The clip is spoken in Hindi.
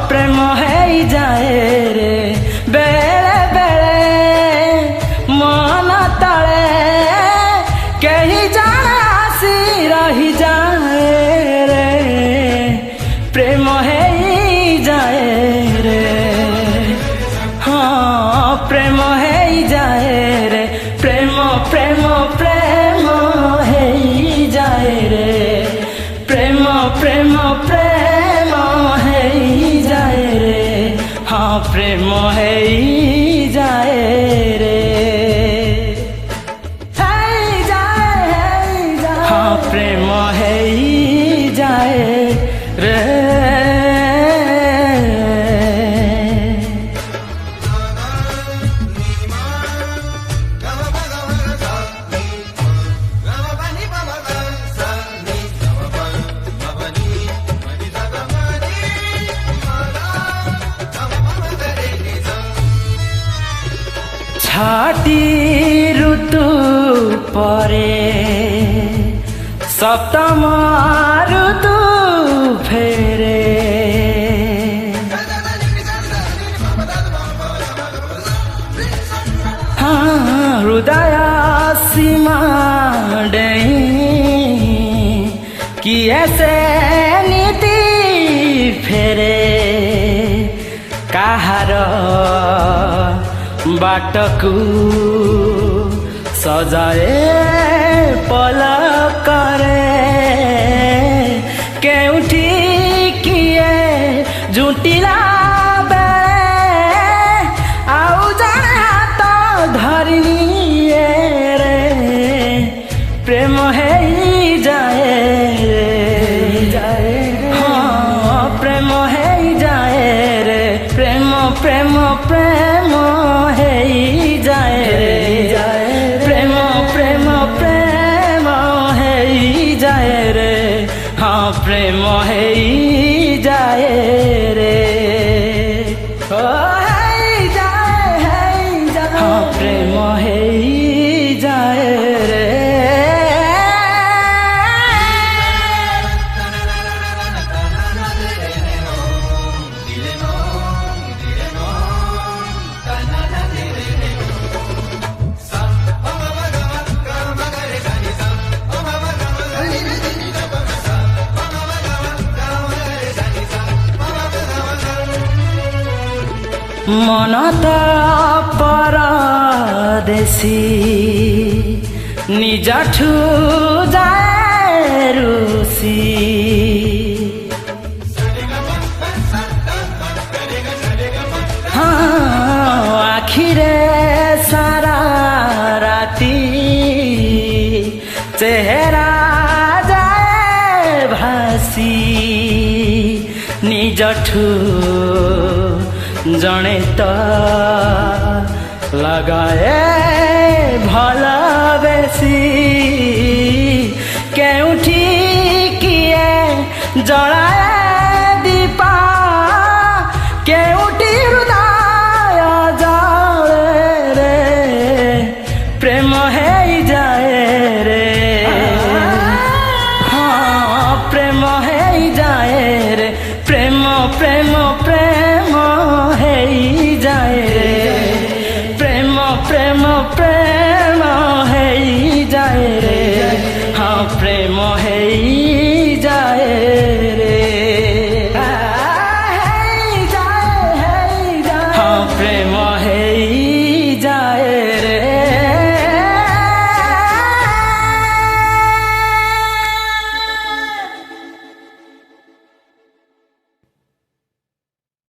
ପ୍ରେମ ହେଇଯାଏ ରେ ବେଳେ ବେଳେ ମନ ତଳେ କେହି ଜଣେ ଆସି ରହିଯାଏ ରେ ପ୍ରେମ ହେଇଯାଏ ରେ ପ୍ରେମ ହେଇଯାଏ ରେ ପ୍ରେମ ପ୍ରେମ ପ୍ରେମ ହେଇଯାଏ ରେ ପ୍ରେମ ପ୍ରେମ ପ୍ରେମ ହେଇଯାଏ ରେ ପ୍ରେମ ହେଇଯାଏ ରେ ପ୍ରେମ ହେଇଯାଏ ରେ छाटी ऋतु परे सप्तम ऋतु फेरे हृदय सीमा डई कि ऐसे नीति फेरे कहार बाटकू सजाए पलकरे केउठी किए जुटिला बेले आउ जणे हाथ धरिनिए रे प्रेम ହେଇଯାଏ रे प्रेम ହେଇଯାଏ रे प्रेम प्रेम प्रेम ହେଇଯାଏ रे प्रेम प्रेम प्रेम ହେଇଯାଏ रे प्रेम ହେଇଯାଏ रे प्रेम ହେଇଯାଏ रे मन त परदेशी निजठु जाए रुसी आखिरे सारा राती चेहरा जाए भासी निजठु जणे तो लगाए भला बेसी केउठी किए जलाए दीपा केउठी हृदय जले रे प्रेम ହେଇଯାଏ रे प्रेम ହେଇଯାଏ रे प्रेम प्रेम